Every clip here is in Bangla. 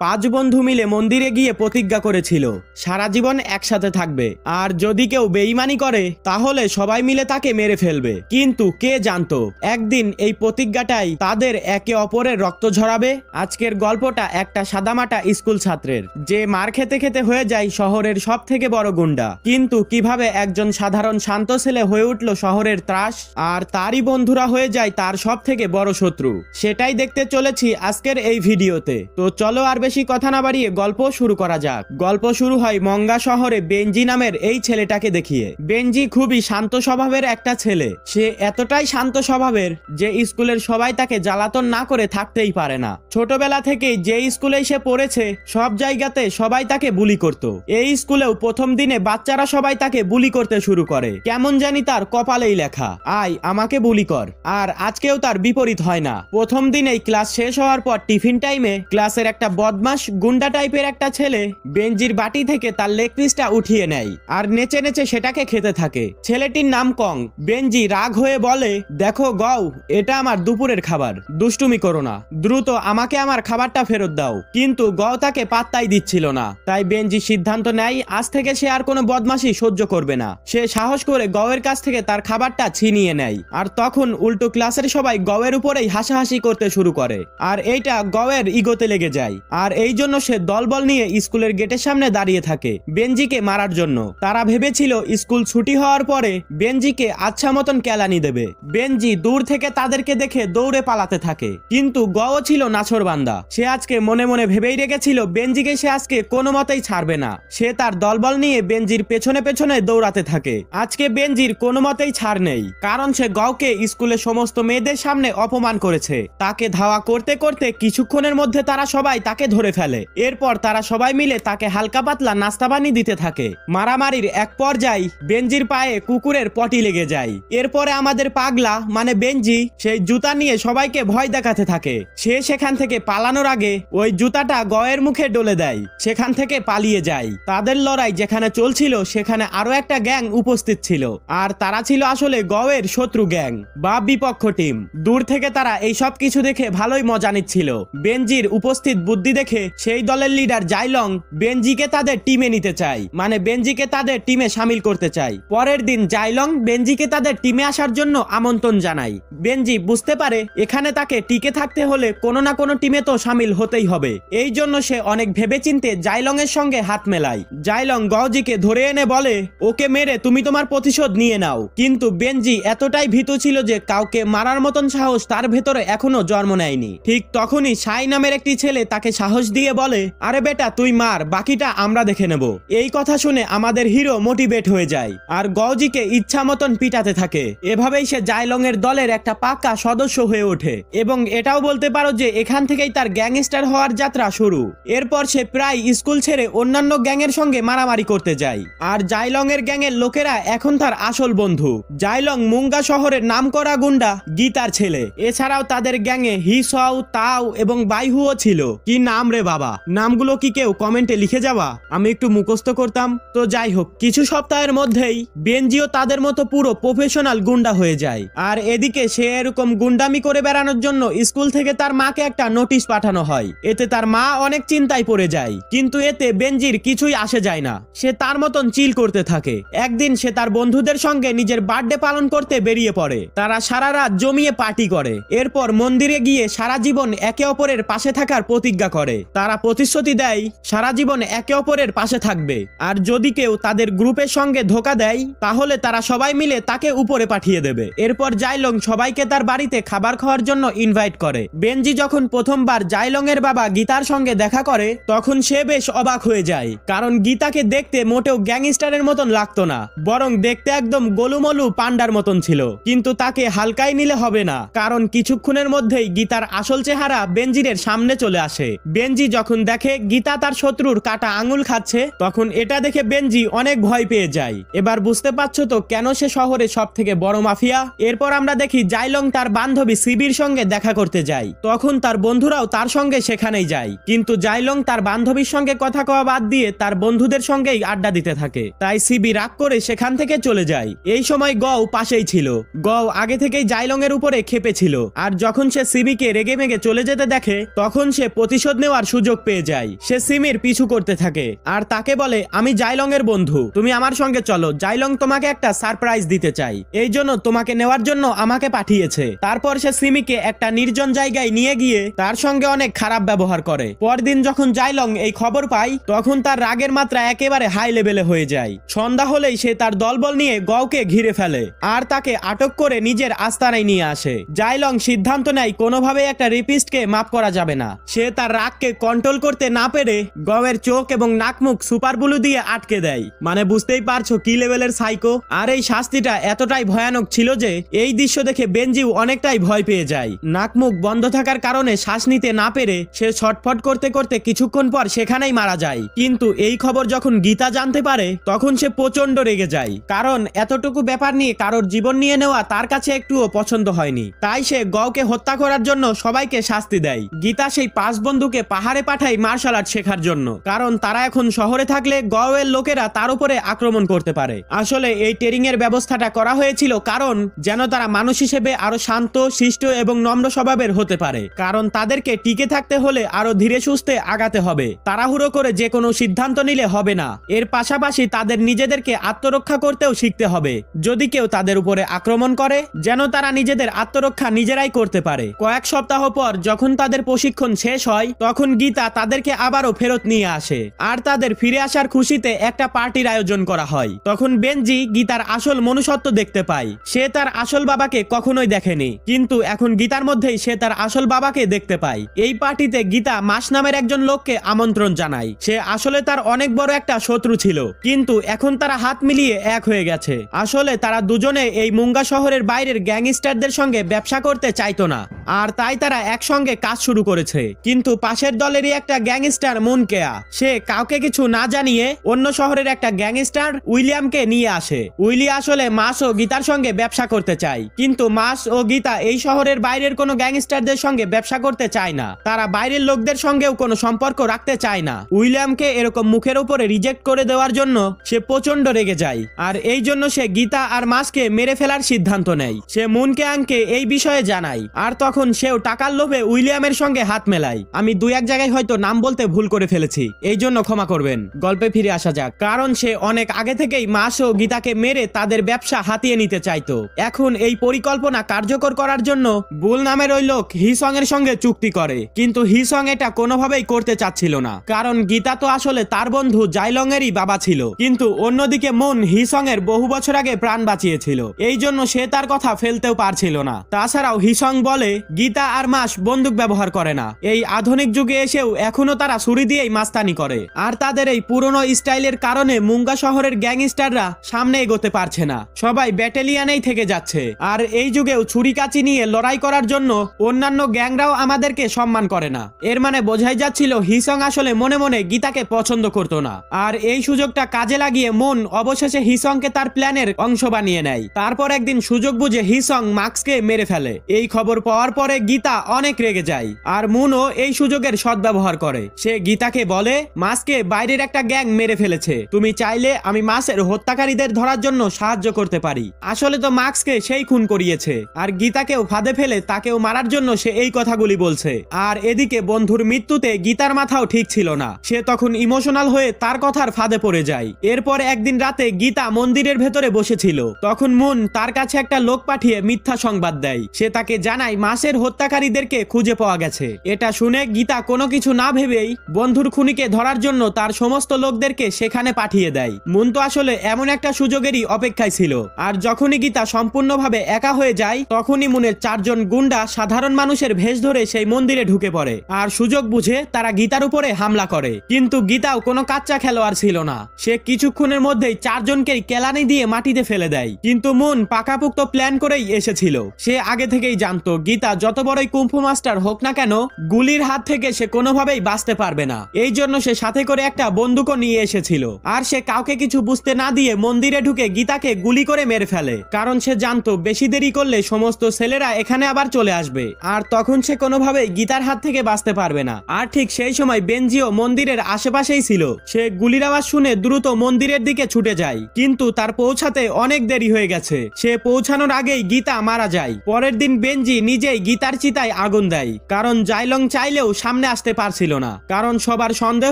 5 বন্ধু মিলে মন্দিরে গিয়ে প্রতিজ্ঞা করেছিল সারা জীবন একসাথে থাকবে, আর যদি কেউ বেঈমানি করে তাহলে সবাই মিলে তাকে মেরে ফেলবে। কিন্তু কে জানতো একদিন এই প্রতিজ্ঞাটাই তাদের একে অপরের রক্ত ঝরাবে। আজকের গল্পটা একটা সাদামাটা স্কুল ছাত্রের, যে মার খেতে খেতে হয়ে যায় শহরের সব থেকে বড় গুন্ডা। কিন্তু কিভাবে একজন সাধারণ শান্ত ছেলে হয়ে উঠল শহরের ত্রাস, আর তারই বন্ধুরা হয়ে যায় তার সব থেকে বড় শত্রু, সেটাই দেখতে চলেছি আজকের এই ভিডিওতে। তো চলো আর বেশি কথা না বাড়িয়ে গল্প শুরু করা যাক। গল্প শুরু হয় মঙ্গা শহরে বেনজি নামের এই ছেলেটাকে দেখিয়ে। বেনজি খুবই শান্ত স্বভাবের একটা ছেলে। সে এতটাই শান্ত স্বভাবের যে স্কুলের সবাই তাকে জ্বালাতন না করে থাকতেই পারে না। ছোটবেলা থেকেই যে স্কুলে সে পড়েছে সব জায়গাতে সবাই তাকে বুলি করত। এই স্কুলেও প্রথম দিনে বাচ্চারা সবাই তাকে বুলি করতে শুরু করে, কেমন জানি তার কপালেই লেখা আয় আমাকে বুলি কর। আর আজকেও তার বিপরীত হয় না। প্রথম দিনেই ক্লাস শেষ হওয়ার পর টিফিন টাইমে ক্লাসের একটা বদমাশ গুন্ডা টাইপের একটা ছেলে বেনজির বাটি থেকে তার লেগ পিসটা উঠিয়ে নেয় আর নেচে নেচে সেটাকে খেতে থাকে। ছেলেটির নাম কং। বেনজি রাগ হয়ে বলে, দেখো গও, এটা আমার দুপুরের খাবার, দুষ্টুমি করো না, দ্রুত আমাকে আমার খাবারটা ফেরত দাও। কিন্তু গও তাকে পাত্তাই দিচ্ছিল না। তাই বেনজি সিদ্ধান্ত নেয় আজ থেকে সে আর কোনো বদমাশি সহ্য করবে না। সে সাহস করে গওয়ের কাছ থেকে তার খাবারটা ছিনিয়ে নেয়। আর তখন উল্টো ক্লাসের সবাই গওয়ের উপরেই হাসাহাসি করতে শুরু করে। আর এইটা গওয়ের ইগোতে লেগে যায়। আর এই জন্য সে দলবল নিয়ে স্কুলের গেটের সামনে দাঁড়িয়ে থাকে বেনজিকে মারার জন্য। তারা ভেবেছিল স্কুল ছুটি হওয়ার পরে বেনজিকে আচ্ছা মতন কেলানি দেবে। বেনজি দূর থেকে তাদেরকে দেখে দৌড়ে পালাতে থাকে। কিন্তু গও ছিল নাছোড়বান্দা। সে আজকে মনে মনে ভেবেই রেখেছিল বেনজিকে সে আজকে কোনো মতেই ছাড়বে না। সে তার দলবল নিয়ে বেনজির পেছনে পেছনে দৌড়াতে থাকে। আজকে বেনজির কোনো মতেই ছাড় নেই, কারণ সে গওকে স্কুলের সমস্ত মেয়েদের সামনে অপমান করেছে। তাকে ধাওয়া করতে করতে কিছুক্ষণের মধ্যে তারা সবাই তাকে ধরে ফেলে। এরপর তারা সবাই মিলে তাকে হালকা পাতলা নাস্তা পানি দিতে থাকে। মারামারির এক পর্যায়ে বেনজির পায়ে কুকুরের পটি লেগে যায়। এরপরে আমাদের পাগলা মানে বেনজি সেই জুতা নিয়ে সবাইকে ভয় দেখাতে থাকে। সে সেখান থেকে পালানোর আগে ওই জুতাটা গয়ের মুখে ডলে দেয়, সেখান থেকে পালিয়ে যায়। তাদের লড়াই যেখানে চলছিল সেখানে আরো একটা গ্যাং উপস্থিত ছিল, আর তারা ছিল আসলে গয়ের শত্রু গ্যাং বা বিপক্ষ টিম। দূর থেকে তারা এই সব কিছু দেখে ভালোই মজা নিচ্ছিল। বেনজির উপস্থিত বুদ্ধি দেখে সেই দলের লিডার জাইলং বেনজিকে তাদের টিমে নিতে চায়, মানে বেনজিকে তাদের টিমে শামিল করতে চায়। পরের দিন জাইলং বেনজিকে তাদের টিমে আসার জন্য আমন্ত্রণ জানায়। বেনজি বুঝতে পারে এখানে তাকে টিকে থাকতে হলে কোনো না কোনো টিমে তো শামিল হতেই হবে। এই জন্য সে অনেক ভেবেচিন্তে জাইলং এর সঙ্গে হাত মেলায়। জাইলং গওজিকে ধরে এনে বলে, ওকে মেরে তুমি তোমার প্রতিশোধ নিয়ে নাও। কিন্তু বেনজি এতটাই ভীতু ছিল যে কাউকে মারার মতন সাহস তার ভেতরে এখনো জন্ম নেয়নি। ঠিক তখনই সাই নামের একটি ছেলে তাকে সাহস দিয়ে বলে, আরে বেটা তুই মার, বাকিটা আমরা দেখে নেব। এই কথা শুনে আমাদের হিরো মোটিভেট হয়ে যায় আর গওজিকে ইচ্ছা মতন পিটাতে থাকে। এভাবেই সে জাইলং এর দলের একটা পাক্কা সদস্য হয়ে ওঠে এবং এটাও বলতে পারো যে এখান থেকেই তার গ্যাংস্টার হওয়ার যাত্রা শুরু। এরপর সে প্রায় স্কুল ছেড়ে অন্যান্য গ্যাংয়ের সঙ্গে মারামারি করতে যায়। আর জাইলং এর গ্যাংয়ের লোকেরা এখন তার আসল বন্ধু। জাইলং মুঙ্গা শহরের নামকরা গুন্ডা গীতার ছেলে। এছাড়াও তাদের গ্যাংয়ে হিসাও, তাও এবং বাইহুও ছিল। কি নাম রে বাবা, নামগুলো কি কেউ কমেন্টে লিখে যাওয়া, আমি একটু মুখস্থ করতাম। তো যাই হোক, কিছু সপ্তাহের মধ্যেই বেনজিও তাদের মতো পুরো প্রফেশনাল গুন্ডা হয়ে যায়। আর এদিকে সে এরকম গুন্ডামি করে বেড়ানোর জন্য স্কুল থেকে তার মাকে একটা নোটিশ পাঠানো হয়। এতে তার মা অনেক চিন্তায় পড়ে যায়, কিন্তু এতে বেনজির কিছুই আসে যায় না। সে তার মতন চিল করতে থাকে। একদিন সে তার বন্ধুদের সঙ্গে নিজের বার্থডে পালন করতে বেরিয়ে পড়ে। তারা সারা রাত জমিয়ে পার্টি করে। এরপর মন্দিরে গিয়ে সারা জীবন একে অপরের পাশে থাকার প্রতিজ্ঞা করে। তারা প্রতিশ্রুতি দেয় সারা জীবন একে অপরের পাশে থাকবে, আর যদি কেউ তাদের গ্রুপের সঙ্গে ধোঁকা দেয় তাহলে তারা সবাই মিলে তাকে উপরে পাঠিয়ে দেবে। এরপর জাইলং সবাইকে তার বাড়িতে খাবার খাওয়ার জন্য ইনভাইট করে। বেনজি যখন প্রথমবার জাইলং এর বাবা গীতার সঙ্গে দেখা করে তখন সে বেশ অবাক হয়ে যায়, কারণ গীতাকে দেখতে মোটেও গ্যাংস্টারের মতন লাগতো না, বরং দেখতে একদম গোলুমলু পান্ডার মতন ছিল। কিন্তু তাকে হালকাই নিলে হবে না, কারণ কিছুক্ষণের মধ্যেই গীতার আসল চেহারা বেনজিরের সামনে চলে আসে। বেনজি যখন দেখে গীতা তার শত্রুর কাটা আঙুল খাচ্ছে তখন এটা দেখে বেনজি অনেক ভয় পেয়ে যায়। এবার বুঝতে পারছো তো কেন সে শহরে সব থেকে বড় মাফিয়া। এরপর আমরা দেখি জাইলং তার বান্ধবী সিবির সঙ্গে দেখা করতে যায়। তখন তার বন্ধুরাও তার সঙ্গে সেখানেই যায়, কিন্তু জাইলং তার বান্ধবীর সঙ্গে কথা কওয়া বাদ দিয়ে তার বন্ধুদের সঙ্গেই আড্ডা দিতে থাকে। তাই সিবি রাগ করে সেখান থেকে চলে যায়। এই সময় গও পাশেই ছিল। গও আগে থেকেই জাইলং এর উপরে ক্ষেপে ছিল, আর যখন সে সিবিকে রেগে মেগে চলে যেতে দেখে তখন সে প্রতিশোধ নেওয়ার সুযোগ পেয়ে যায়। সে সিমির পিছু করতে থাকে আর তাকে বলে, আমি জাইলং এর বন্ধু, তুমি আমার সঙ্গে চলো, জাইলং তোমাকে একটা সারপ্রাইজ দিতে চাই, এই জন্য তোমাকে নেওয়ার জন্য আমাকে পাঠিয়েছে। তারপর সে সিমিকে একটা নির্জন জায়গায় নিয়ে গিয়ে তার সঙ্গে অনেক খারাপ ব্যবহার করে। পরদিন যখন জাইলং এই খবর পায় তখন তার রাগের মাত্রা একেবারে হাই লেভেলে হয়ে যায়। সন্ধ্যা হলেই সে তার দলবল নিয়ে গওকে ঘিরে ফেলে আর তাকে আটক করে নিজের আস্তানায় নিয়ে আসে। জাইলং সিদ্ধান্ত নেয় কোনোভাবে একটা রেপিস্টকে মাফ করা যাবে না। সে তার রাগকে কন্ট্রোল করতে না পেরে গওয়ের চোখ এবং নাকমুখ সুপার ব্লু দিয়ে আটকে দেয়। মানে বুঝতেই পারছো কি লেভেলের সাইকো। আর এই শাস্তিটা এতটাই ভয়ানক ছিল যে এই দৃশ্য দেখে বেনজিও অনেকটাই ভয় পেয়ে যায়। নাকমুখ বন্ধ থাকার কারণে শ্বাস নিতে না পেরে সে ছটফট করতে করতে কিছুক্ষণ পর সেখানেই মারা যায়। কিন্তু এই খবর যখন গীতা জানতে পারে তখন সে প্রচন্ড রেগে যায়, কারণ এতটুকু ব্যাপার নিয়ে কারোর জীবন নিয়ে নেওয়া তার কাছে একটুও পছন্দ হয়নি। তাই সে গওকে হত্যা করার জন্য সবাইকে শাস্তি দেয়। গীতা সেই 5 বন্ধুকে পাহাড়ে পাঠায় মার্শাল আর্ট শেখার জন্য, কারণ তারা এখন শহরে থাকলে গওয়ের লোকেরা তার উপরে আক্রমণ করতে পারে। আসলে এই ট্রেনিং এর ব্যবস্থাটা করা হয়েছিল কারণ যেন তারা মানুষ হিসেবে আরো শান্ত, শিষ্ট এবং নম্র স্বভাবের হতে পারে, কারণ তাদেরকে টিকে থাকতে হলে আরো ধীরে সুস্থে আগাতে হবে। তাড়াহুড়ো করে যে কোনো সিদ্ধান্ত নিলে হবে না। এর পাশাপাশি তাদের নিজেদেরকে আত্মরক্ষা করতেও শিখতে হবে। যদি কেউ তাদের উপরে আক্রমণ করে যেন তারা নিজেদের আত্মরক্ষা নিজেরাই করতে পারে। কয়েক সপ্তাহ পর যখন তাদের প্রশিক্ষণ শেষ হয় তখন গীতা তাদেরকে আবারও ফেরত নিয়ে আসে আর তাদের ফিরে আসার খুশিতে একটা পার্টির আয়োজন করা হয়। তখন বেনজি গীতার আসল মনুষ্যত্ব দেখতে পায়। সে তার আসল বাবাকে কখনোই দেখেনি, কিন্তু এখন গীতার মধ্যেই সে তার আসল বাবাকে দেখতে পায়। এই পার্টিতে গীতা মাস নামের একজন লোককে আমন্ত্রণ জানায়। সে আসলে তার অনেক বড় একটা শত্রু ছিল, কিন্তু এখন তারা হাত মিলিয়ে এক হয়ে গেছে। আসলে তারা দুজনে এই মুঙ্গা শহরের বাইরের গ্যাংস্টারদের সঙ্গে ব্যবসা করতে চাইতো না, আর তাই তারা একসঙ্গে কাজ শুরু করেছে। কিন্তু পাশের দলেরই একটা গ্যাংস্টার মুনকেয়া, সে কাউকে কিছু না জানিয়ে অন্য শহরের একটা গ্যাংস্টার উইলিয়ামকে নিয়ে আসে। উইলি আসলে মাস ও গীতার সঙ্গে ব্যবসা করতে চায়, কিন্তু মাস ও গীতা এই শহরের বাইরের কোনো গ্যাংস্টারদের সঙ্গে ব্যবসা করতে চায় না। তারা বাইরের লোকদের সঙ্গেও কোনো সম্পর্ক রাখতে চায় না। উইলিয়ামকে এরকম মুখের উপরে রিজেক্ট করে দেওয়ার জন্য সে প্রচন্ড রেগে যায়, আর এই জন্য সে গীতা আর মাসকে মেরে ফেলার সিদ্ধান্ত নেয়। সে মুনকেয়াংকে এই বিষয়ে জানায়, আর তখন সেও টাকার লোভে উইলিয়ামের সঙ্গে হাত মেলায়। আমি 2-1 জায়গায় হয়তো নাম বলতে ভুল করে ফেলেছি, এই জন্য ক্ষমা করবেন। গল্পে ফিরে আসা যাক। কারণ সে অনেক আগে থেকেই মাস ও গীতাকে মেরে তাদের ব্যবসা হাতিয়ে নিতে চাইতো। এখন এই পরিকল্পনা কার্যকর করার জন্য বুল নামের ওই লোক হিসং এর সঙ্গে চুক্তি করে, কিন্তু হিসং এটা কোনোভাবেই করতে চাচ্ছিল না, কারণ গীতা তো আসলে তার বন্ধু জাইলং এরই বাবা ছিল। কিন্তু অন্যদিকে মুন হিসং এর বহু বছর আগে প্রাণ বাঁচিয়েছিল, এই জন্য সে তার কথা ফেলতেও পারছিল না। তাছাড়াও হিসং বলে গীতা আর মাস বন্দুক ব্যবহার করে না। এই আধুনিক যুগে এসেও এখনো তারা ছুরি দিয়েই মাস্তানি করে, আর তাদের এই পুরনো স্টাইলের কারণে মুঙ্গা শহরের গ্যাংস্টাররা সামনে এগোতে পারছে না, সবাই ব্যাটালিয়ানেই থেকে যাচ্ছে। আর এই যুগেও ছুরি কাচি নিয়ে লড়াই করার জন্য অন্যান্য গ্যাংরাও আমাদেরকে সম্মান করে না। এর মানে বোঝাই যাচ্ছিল হিসং আসলে মনে মনে গীতাকে পছন্দ করতো না। আর এই সুযোগটা কাজে লাগিয়ে মুন অবশেষে হিসংকে তার প্ল্যানের অংশ বানিয়ে নেয়। তারপর একদিন সুযোগ বুঝে হিসং মার্কসকে মেরে ফেলে। এই খবর পাওয়ার পরে গীতা অনেক রেগে যায়, আর মুনও এই সুযোগের সদ্ব্যবহার করে। সে গীতাকে বলে, মাসকে বাইরের একটা গ্যাং মেরে ফেলেছে, তুমি চাইলে আমি মাসের হত্যাকারীদের ধরার জন্য সাহায্য করতে পারি। আসলে তো মার্কসকে সেই খুন করিয়েছে, আর গীতাকেও ফাঁদে ফেলে তাকেও মারার জন্য সে এই কথাগুলি বলছে। আর এদিকে বন্ধুর মৃত্যুতে গীতার মাথাও ঠিক ছিল না, সে তখন ইমোশনাল হয়ে তার কথার ফাঁদে পড়ে যায়। এরপর একদিন রাতে গীতা মন্দিরের ভেতরে বসেছিল, তখন মুন তার কাছে একটা লোক পাঠিয়ে মিথ্যা সংবাদ দেয়। সে তাকে জানায় মাসের হত্যাকারীদেরকে খুঁজে পাওয়া গেছে। এটা শুনে গীতা কোনো কিছু না ভেবেই বন্ধুর খুনিকে ধরার জন্য তার সমস্ত লোকদেরকে সেখানে পাঠিয়ে দেয়। মুন তো আসলে এমন একটা সুযোগেরই অপেক্ষায় ছিল, আর যখনই গীতা সম্পূর্ণভাবে একা হয়ে যায় তখনই মুনের 4 জন গুন্ডা সাধারণ মানুষের ভেষ ধরে সেই মন্দিরে ঢুকে পড়ে, আর সুযোগ বুঝে তারা গীতার উপরে হামলা করে। কিন্তু গীতাও কোনো কাচ্চা খেলোয়াড় ছিল না, সে কিছুক্ষণের মধ্যেই 4 জনকেই কেলানি দিয়ে মাটিতে ফেলে দেয়। কিন্তু মুন পাকাপুক্ত প্ল্যান করেই এসেছিল। সে আগে থেকেই জানতো গীতা যত বড়ই কুম্ফু মাস্টার হোক না কেন গুলির হাত থেকে সে কোনোভাবেই বাঁচতে পারবে না। এই জন্য সে সাথে করে একটা বন্দুকও নিয়ে এসেছিল, আর সে কাউকে কিছু বুঝতে না দিয়ে মন্দিরে ঢুকে গীতাকে গুলি করে মেরে ফেলে, কারণ সে জানতো বেশি দেরি করলে সমস্ত ছেলেরা এখানে আবার চলে আসবে, আর তখন সে কোনোভাবেই গীতার হাত থেকে বাঁচতে পারবে না। আর ঠিক সেই সময় বেনজিও মন্দিরের আশেপাশেই ছিল। সে গুলির আওয়াজ শুনে দ্রুত মন্দিরের দিকে ছুটে যায়, কিন্তু তার পৌঁছাতে অনেক দেরি হয়ে গেছে। সে পৌঁছানোর আগেই গীতা মারা যায়। পরের দিন বেনজি নিজেই গীতার চিতায় আগুন দেয়, কারণ জাইলং চাইলেও সামনে সামনে আসতে পারছিল না, কারণ সবার সন্দেহ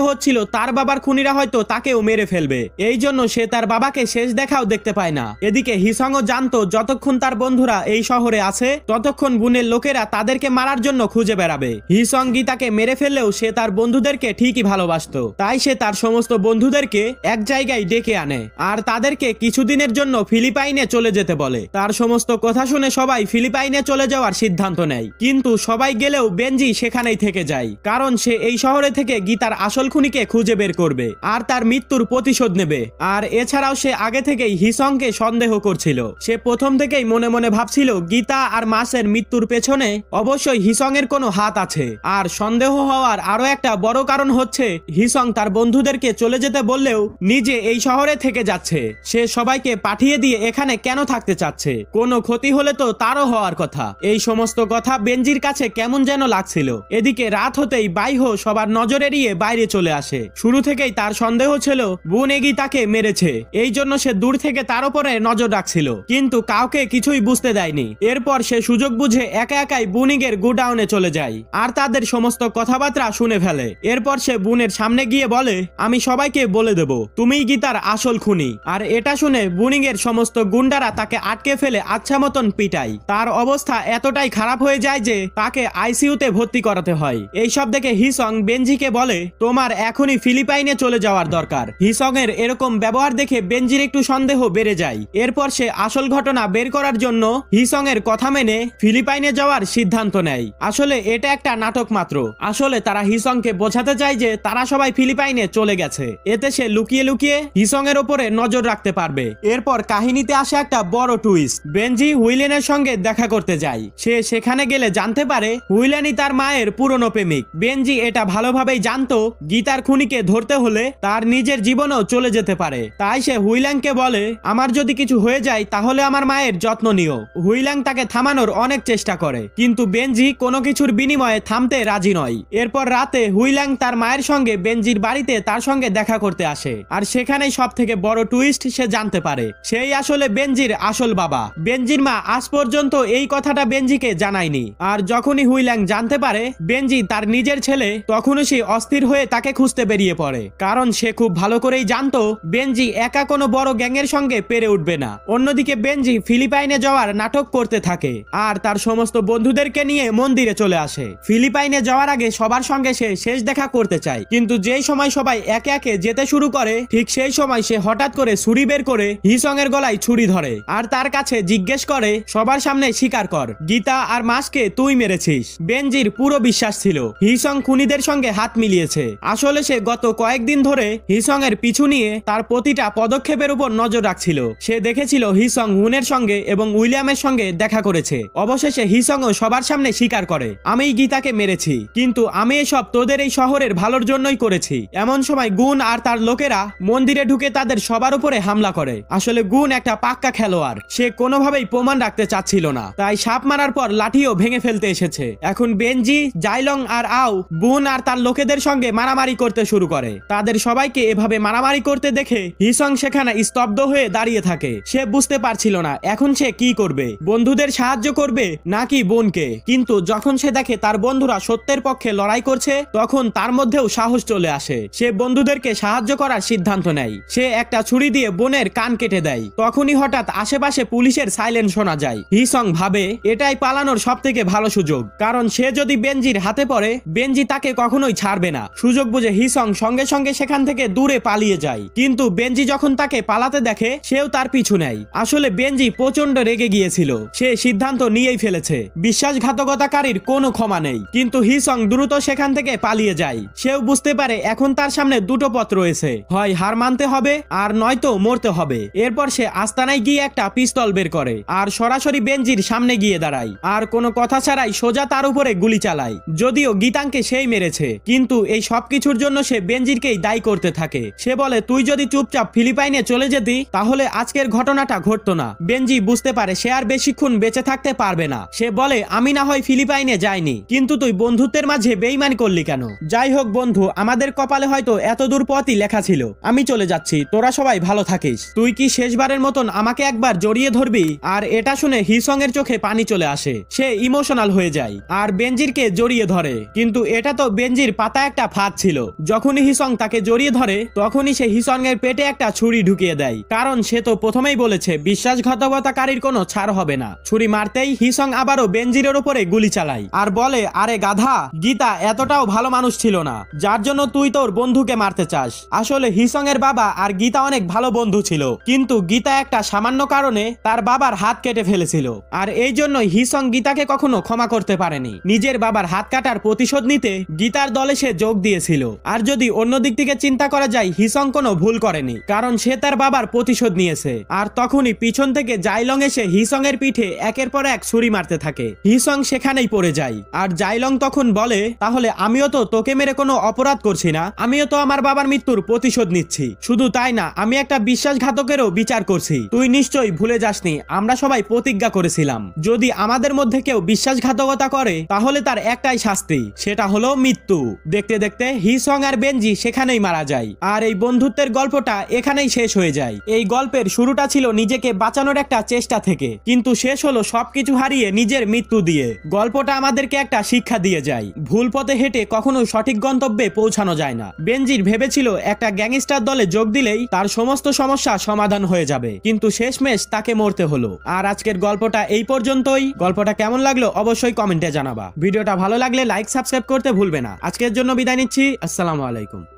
হচ্ছিল তার বাবার খুনিরা হয়তো তাকেও মেরে ফেলবে। এই জন্য সে তার বাবাকে শেষ দেখাও দেখতে পায় না। এদিকে হিসংও জানতো যতক্ষণ তার বন্ধুরা এই শহরে আছে ততক্ষণ বুনের লোকেরা তাদেরকে মারার জন্য খুঁজে বেড়াবে। হিসং গীতাকে মেরে ফেললেও সে তার বন্ধুদেরকে ঠিকই ভালোবাসতো, তাই সে তার সমস্ত বন্ধুদেরকে এক জায়গায় ডেকে আনে আর তাদেরকে কিছুদিনের জন্য ফিলিপাইনে চলে যেতে বলে। তার সমস্ত কথা শুনে সবাই ফিলিপাইনে চলে যাওয়ার সিদ্ধান্ত নেয়, কিন্তু সবাই গেলেও বেনজি সেখানেই থেকে যায়, কারণ সে এই শহরে থেকে গীতার আসল খুনিকে খুঁজে বের করবে আর তার মৃত্যুর প্রতিশোধ নেবে। আর এছাড়াও সে আগে থেকেই হিসংকে সন্দেহ করছিল। সে প্রথম থেকেই মনে মনে ভাবছিল গীতা আর মাসের মৃত্যুর পেছনে অবশ্যই হিসং এর কোনো হাত আছে। আর সন্দেহ হওয়ার আরো একটা বড় কারণ হচ্ছে হিসং তার বন্ধুদেরকে চলে যেতে বললেও নিজে এই শহরে থেকে যাচ্ছে। সে সবাইকে পাঠিয়ে দিয়ে এখানে কেন থাকতে চাচ্ছে? কোনো ক্ষতি হলে তো তারও হওয়ার কথা। এই সমস্ত কথা বেনজির কাছে কেমন যেন লাগছিল। এদিকে রাত হতেই বাইহো সবার নজর এড়িয়ে বাইরে চলে আসে। শুরু থেকেই তার সন্দেহ ছিল বুন এগি তাকে মেরেছে, এই জন্য সে দূর থেকে তার উপরে নজর রাখছিল, কিন্তু কাউকে কিছুই বুঝতে দেয়নি। এরপর সে সুযোগ বুঝে একা একাই বুনিগের গোডাউনে চলে যায় আর তাদের সমস্ত কথাবার্তা শুনে ফেলে। এরপর সে বুনের সামনে গিয়ে বলে, আমি সবাইকে বলে দেব তুমিই গীতার আসল খুনি। আর এটা শুনে বুনিগের সমস্ত গুন্ডারা তাকে আটকে ফেলে আচ্ছা মতন পিটায়। তার অবস্থা এতটাই খারাপ হয়ে যায় যে তাকে আইসিইউতে ভর্তি করাতে হয়। এইসব দেখে হিসং বেনজিকে বলে, তোমার এখনই ফিলিপাইনে চলে যাওয়ার দরকার। হিসং এর এরকম ব্যবহার দেখে বেনজির একটু সন্দেহ বেড়ে যায়। এরপর সে আসল ঘটনা বের করার জন্য হিসং এর কথা মেনে ফিলিপাইনে যাওয়ার সিদ্ধান্ত নেয়। আসলে এটা একটা নাটক মাত্র। আসলে তারা হিসংকে বোঝাতে চায় যে তারা সবাই ফিলিপাইনে চলে গেছে, এতে সে লুকিয়ে লুকিয়ে হিসং এর উপরে নজর রাখতে পারবে। এরপর কাহিনীতে আসে একটা বড় টুইস্ট। বেনজি হুইলেনের সঙ্গে দেখা করতে যায়। সে সেখানে গেলে জানতে পারে হুইলেনই তার মায়ের পুরনো প্রেমিক। বেনজি এটা ভালোভাবেই জানতো গীতার খুনিকে ধরতে হলে তার নিজের জীবনও চলে যেতে পারে। তাই সে হুইল্যাংকে বলে, আমার যদি কিছু হয়ে যায় তাহলে আমার মায়ের যত্ন নিও। হুইল্যাং তাকে থামানোর অনেক চেষ্টা করে, কিন্তু বেনজি কোনো কিছুর বিনিময়ে থামতে রাজি নয়। এরপর রাতে হুইল্যাং তার মায়ের সঙ্গে বেনজির বাড়িতে তার সঙ্গে দেখা করতে আসে, আর সেখানেই সব থেকে বড় টুইস্ট সে জানতে পারে সেই আসলে বেনজির আসল বাবা। বেনজির মা আজ পর্যন্ত এই কথাটা বেনজিকে জানায়নি। আর যখনই হুইল্যাং জানতে পারে বেনজি তার নিজের ছেলে, তখনই সে অস্থির হয়ে তাকে খুঁজতে বেরিয়ে পড়ে, কারণ সে খুব ভালো করেই জানতো বেনজি একা কোনো বড় গ্যাংয়ের সঙ্গে পেরে উঠবে না। অন্যদিকে বেনজি ফিলিপাইনে যাওয়ার নাটক করতে থাকে আর তার সমস্ত বন্ধুদেরকে নিয়ে মন্দিরে চলে আসে। ফিলিপাইনে যাওয়ার আগে সবার সঙ্গে সে শেষ দেখা করতে চায়, কিন্তু যেই সময় সবাই একে একে যেতে শুরু করে ঠিক সেই সময় সে হঠাৎ করে ছুরি বের করে হিসং এর গলায় ছুরি ধরে আর তার কাছে জিজ্ঞেস করে, সবার সামনে স্বীকার কর গীতা আর মাসকে তুই মেরেছিস। বেনজির পুরো বিশ্বাস ছিল হিসং খুনিদের সঙ্গে হাত মিলিয়েছে। আসলে সে গত কয়েকদিন ধরে হিসং এর পিছু নিয়ে তার প্রতিটা পদক্ষেপের উপর নজর রাখছিল। সে দেখেছিল হিসং হুনের সঙ্গে এবং উইলিয়ামের সঙ্গে দেখা করেছে। অবশেষে হিসংও সবার সামনে স্বীকার করে, আমিই গীতাকে মেরেছি, কিন্তু আমি এসব তোদের এই শহরের ভালোর জন্যই করেছি। এমন সময় গুণ আর তার লোকেরা মন্দিরে ঢুকে তাদের সবার উপরে হামলা করে। আসলে গুণ একটা পাক্কা খেলোয়াড়, সে কোনোভাবেই প্রমাণ রাখতে চাচ্ছিল না, তাই সাপ মারার পর লাঠিও ভেঙে ফেলতে এসেছে। এখন বেনজি, জাইলং আর আও গুণ আর তার লোকেদের সঙ্গে মারামারি করতে শুরু করে। তাদের সবাইকে এভাবে মারামারি করতে দেখে হিসং সেখানে স্তব্ধ হয়ে দাঁড়িয়ে থাকে। সে বুঝতে পারছিল না এখন সে কি করবে, বন্ধুদের সাহায্য করবে নাকি বোনকে। কিন্তু যখন সে দেখে তার বন্ধুরা সত্যের পক্ষে লড়াই করছে তখন তার মধ্যেও সাহস চলে আসে। সে বন্ধুদেরকে সাহায্য করার সিদ্ধান্ত নেয়। সে একটা ছুরি দিয়ে বোনের কান কেটে দেয়। তখনই হঠাৎ আশেপাশে পুলিশের সাইলেন্ট শোনা যায়। হিসং ভাবে এটাই পালানোর সব থেকে ভালো সুযোগ, কারণ সে যদি বেনজির হাতে পড়ে বেনজি তাকে কখনোই ছাড়বে না। সুযোগ বুঝে হিসং সঙ্গে সঙ্গে সেখান থেকে দূরে পালিয়ে যায়, কিন্তু বেনজি যখন তাকে পালাতে দেখে সেও তার পিছু নেয়। আসলে বেনজি প্রচন্ড রেগে গিয়েছিল, সে সিদ্ধান্ত নিয়েই ফেলেছে বিশ্বাসঘাতকতাকারীর কোনো ক্ষমা নেই। কিন্তু হিসং দ্রুত সেখান থেকে পালিয়ে যায়। সেও বুঝতে পারে এখন তার সামনে দুটো পথ রয়েছে, হয় হার মানতে হবে আর নয়তো মরতে হবে। এরপর সে আস্তানায় গিয়ে একটা পিস্তল বের করে আর সরাসরি বেনজির সামনে গিয়ে দাঁড়ায় আর কোনো কথা ছাড়াই সোজা তার উপরে গুলি চালায়। যদিও গীতাংকে সেই মেরেছে, কিন্তু এই সবকিছুর জন্য সে বেনজিরকেই দায়ী করতে থাকে। সে বলে, তুই যদি চুপচাপ ফিলিপাইনে চলে যেতি তাহলে আজকের ঘটনাটা ঘটতো না। বেনজি বুঝতে পারে সে আর বেশিক্ষণ বেঁচে থাকতে পারবে না। সে বলে, আমি না হয় ফিলিপাইনে যাইনি, কিন্তু তুই বন্ধুত্বের মাঝে বেইমানি করলি কেন? যাই হোক বন্ধু, আমাদের কপালে হয়তো এত দূর পথই লেখা ছিল। আমি চলে যাচ্ছি, তোরা সবাই ভালো থাকিস। তুই কি শেষবারের মতন আমাকে একবার জড়িয়ে ধরবি? আর এটা শুনে হিসং এর চোখে পানি চলে আসে। সে ইমোশনাল হয়ে যায় আর বেনজিরকে জড়িয়ে ধরে। কিন্তু এটা তো বেঞ্জির পাতা একটা ফাঁদ ছিল। যখনই হিসং তাকে জড়িয়ে ধরে তখনই সে হিসং এর পেটে একটা ছুরি ঢুকিয়ে দেয়, কারণ সে তো প্রথমেই বলেছে বিশ্বাসঘাতকতাকারীর কোনো ছাড় হবে না। ছুরি মারতেই হিসং আবারও বেঞ্জিরের উপরে গুলি চালায় আর বলে, আরে গাধা, গীতা এতটাও ভালো মানুষ ছিল না যার জন্য তুই তোর বন্ধুকে মারতে চাস। আসলে হিসং এর বাবা আর গীতা অনেক ভালো বন্ধু ছিল, কিন্তু গীতা একটা সামান্য কারণে তার বাবার হাত কেটে ফেলেছিল, আর এই জন্য হিসং গীতাকে কখনো ক্ষমা করতে পারেনি। নিজের বাবার হাত কাটার প্রতিশোধ নিতে গীতার দলে সে যোগ দিয়েছিল। আর যদি অন্য দিক থেকে চিন্তা করা যায়, হিসং কোনো ভুল করেনি, কারণ সে তার বাবার প্রতিশোধ নিয়েছে। আর তখনই পিছন থেকে জাইলং এসে হিসং এর পিঠে একের পর এক ছুরি মারতে থাকে। হিসং সেখানেই পড়ে যায়, আর জাইলং তখন বলে, তাহলে আমিও তো তোকে মেরে কোনো অপরাধ করছি না, আমিও তো আমার বাবার মৃত্যুর প্রতিশোধ নিচ্ছি। শুধু তাই না, আমি একটা বিশ্বাসঘাতকেরও বিচার করছি। তুই নিশ্চয়ই ভুলে যাসনি আমরা সবাই প্রতিজ্ঞা করেছিলাম যদি আমাদের মধ্যে কেউ বিশ্বাসঘাতকতা করে তাহলে তার একটাই শাস্তি, সেটা হলো মৃত্যু। দেখতে দেখতে হিসং আর বেঞ্জি সেখানেই মারা যায়, আর এই বন্ধুত্বের গল্পটা এখানেই শেষ হয়ে যায়। এই গল্পের শুরুটা ছিল নিজেকে বাঁচানোর একটা চেষ্টা থেকে, কিন্তু শেষ হলো সবকিছু হারিয়ে নিজের মৃত্যু দিয়ে। গল্পটা আমাদেরকে একটা শিক্ষা দিয়ে যায়, ভুল পথে হেঁটে কখনো সঠিক গন্তব্যে পৌঁছানো যায় না। বেঞ্জির ভেবেছিল একটা গ্যাংস্টার দলে যোগ দিলেই তার সমস্ত সমস্যা সমাধান হয়ে যাবে, কিন্তু শেষমেশ তাকে মরতে হলো। আর আজকের গল্পটা এই পর্যন্তই। গল্পটা কেমন লাগলো অবশ্যই কমেন্টে জানাবা। ভিডিওটা ভালো লাগলে লাইক সাবস্ক্রাইব করতে ভুলবে না। আজকের জন্য বিদায় নিচ্ছি। আসসালামু আলাইকুম।